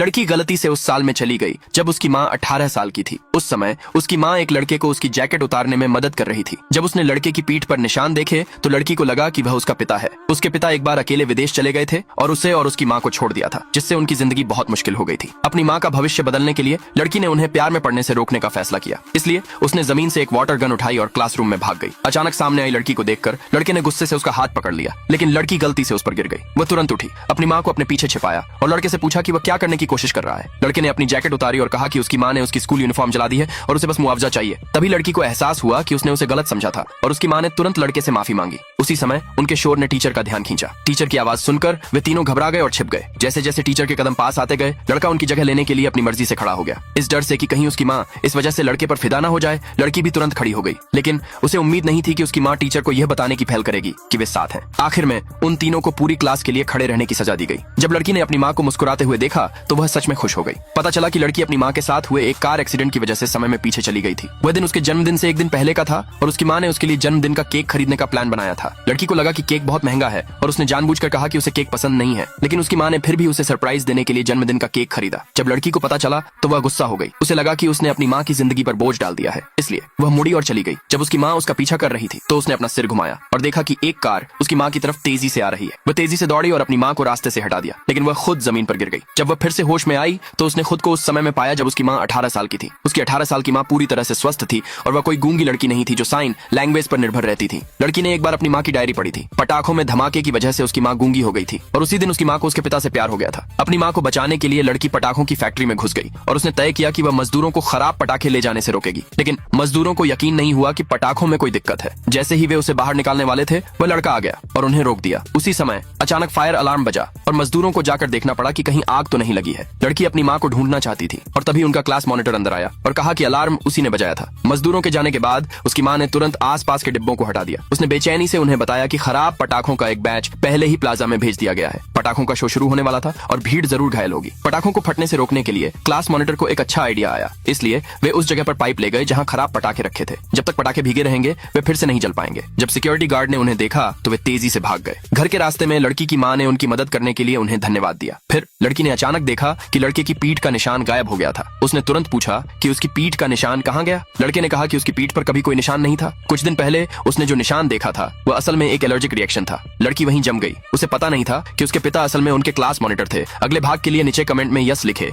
लड़की गलती से उस साल में चली गई जब उसकी माँ 18 साल की थी। उस समय उसकी माँ एक लड़के को उसकी जैकेट उतारने में मदद कर रही थी। जब उसने लड़के की पीठ पर निशान देखे तो लड़की को लगा कि वह उसका पिता है। उसके पिता एक बार अकेले विदेश चले गए थे और उसे और उसकी माँ को छोड़ दिया था, जिससे उनकी जिंदगी बहुत मुश्किल हो गई थी। अपनी माँ का भविष्य बदलने के लिए लड़की ने उन्हें प्यार में पड़ने से रोकने का फैसला किया। इसलिए उसने जमीन से एक वाटर गन उठाई और क्लासरूम में भाग गई। अचानक सामने आई लड़की को देखकर लड़के ने गुस्से से उसका हाथ पकड़ लिया, लेकिन लड़की गलती से उस पर गिर गई। वह तुरंत उठी, अपनी माँ को अपने पीछे छिपाया और लड़के से पूछा कि वह क्या करने की कोशिश कर रहा है। लड़के ने अपनी जैकेट उतारी और कहा कि उसकी माँ ने उसकी स्कूल यूनिफॉर्म जला दी है और उसे बस मुआवजा चाहिए। तभी लड़की को एहसास हुआ कि उसने उसे गलत समझा था और उसकी माँ ने तुरंत लड़के से माफी मांगी। उसी समय उनके शोर ने टीचर का ध्यान खींचा। टीचर की आवाज सुनकर वे तीनों घबरा गए और छिप गए। जैसे जैसे टीचर के कदम पास आते गए, लड़का उनकी जगह लेने के लिए अपनी मर्जी से खड़ा हो गया। इस डर से कि कहीं उसकी माँ इस वजह से लड़के पर फिदा ना हो जाए, लड़की भी तुरंत खड़ी हो गई। लेकिन उसे उम्मीद नहीं थी कि उसकी माँ टीचर को यह बताने की पहल करेगी कि वे साथ हैं। आखिर में उन तीनों को पूरी क्लास के लिए खड़े रहने की सजा दी गई। जब लड़की ने अपनी माँ को मुस्कुराते हुए देखा तो वह सच में खुश हो गई। पता चला कि लड़की अपनी माँ के साथ हुए एक कार एक्सीडेंट की वजह से समय में पीछे चली गई थी। वह दिन उसके जन्मदिन से एक दिन पहले का था और उसकी माँ ने उसके लिए जन्मदिन का केक खरीदने का प्लान बनाया था। लड़की को लगा कि केक बहुत महंगा है और उसने जानबूझकर कहा कि उसे केक पसंद नहीं है, लेकिन उसकी माँ ने फिर भी उसे सरप्राइज देने के लिए जन्मदिन का केक खरीदा। जब लड़की को पता चला तो वह गुस्सा हो गई। उसे लगा कि उसने अपनी माँ की जिंदगी पर बोझ डाल दिया है, इसलिए वह मुड़ी और चली गई। जब उसकी माँ उसका पीछा कर रही थी तो उसने अपना सिर घुमाया और देखा कि एक कार उसकी माँ की तरफ तेजी से आ रही है। वह तेजी से दौड़ी और अपनी माँ को रास्ते से हटा दिया, लेकिन वह खुद जमीन पर गिर गई। जब वह फिर से होश में आई तो उसने खुद को उस समय में पाया जब उसकी माँ 18 साल की थी। उसकी 18 साल की माँ पूरी तरह से स्वस्थ थी और वह कोई गूंगी लड़की नहीं थी जो साइन लैंग्वेज पर निर्भर रहती थी। लड़की ने एक बार अपनी माँ की डायरी पढ़ी थी। पटाखों में धमाके की वजह से उसकी माँ गूंगी हो गई थी और उसी दिन उसकी माँ को उसके पिता से प्यार हो गया था। अपनी माँ को बचाने के लिए लड़की पटाखों की फैक्ट्री में घुस गई और उसने तय किया कि वह मजदूरों को खराब पटाखे ले जाने से रोकेगी। लेकिन मजदूरों को यकीन नहीं हुआ कि पटाखों में कोई दिक्कत है। जैसे ही वे उसे बाहर निकालने वाले थे वह लड़का आ गया और उन्हें रोक दिया। उसी समय अचानक फायर अलार्म बजा और मजदूरों को जाकर देखना पड़ा कि कहीं आग तो नहीं लगी है। लड़की अपनी माँ को ढूंढना चाहती थी और तभी उनका क्लास मॉनिटर अंदर आया और कहा कि अलार्म उसी ने बजाया था। मजदूरों के जाने के बाद उसकी माँ ने तुरंत आसपास के डिब्बों को हटा दिया। उसने बेचैनी से उन्हें बताया कि खराब पटाखों का एक बैच पहले ही प्लाजा में भेज दिया गया है। पटाखों का शो शुरू होने वाला था और भीड़ जरूर घायल होगी। पटाखों को फटने से रोकने के लिए क्लास मॉनिटर को एक अच्छा आइडिया आया, इसलिए वे उस जगह पर पाइप ले गए जहां खराब पटाखे रखे थे। जब तक पटाखे भीगे रहेंगे वे फिर से नहीं जल पाएंगे। जब सिक्योरिटी गार्ड ने उन्हें देखा तो वे तेजी से भाग गए। घर के रास्ते में लड़की की माँ ने उनकी मदद करने के लिए उन्हें धन्यवाद दिया। फिर लड़की ने अचानक देखा कि लड़के की पीठ का निशान गायब हो गया था। उसने तुरंत पूछा कि उसकी पीठ का निशान कहाँ गया। लड़के ने कहा कि उसकी पीठ पर कभी कोई निशान नहीं था। कुछ दिन पहले उसने जो निशान देखा था वह असल में एक एलर्जिक रिएक्शन था। लड़की वहीं जम गई। उसे पता नहीं था कि उसके पिता असल में उनके क्लास मॉनिटर थे। अगले भाग के लिए नीचे कमेंट में यस लिखे।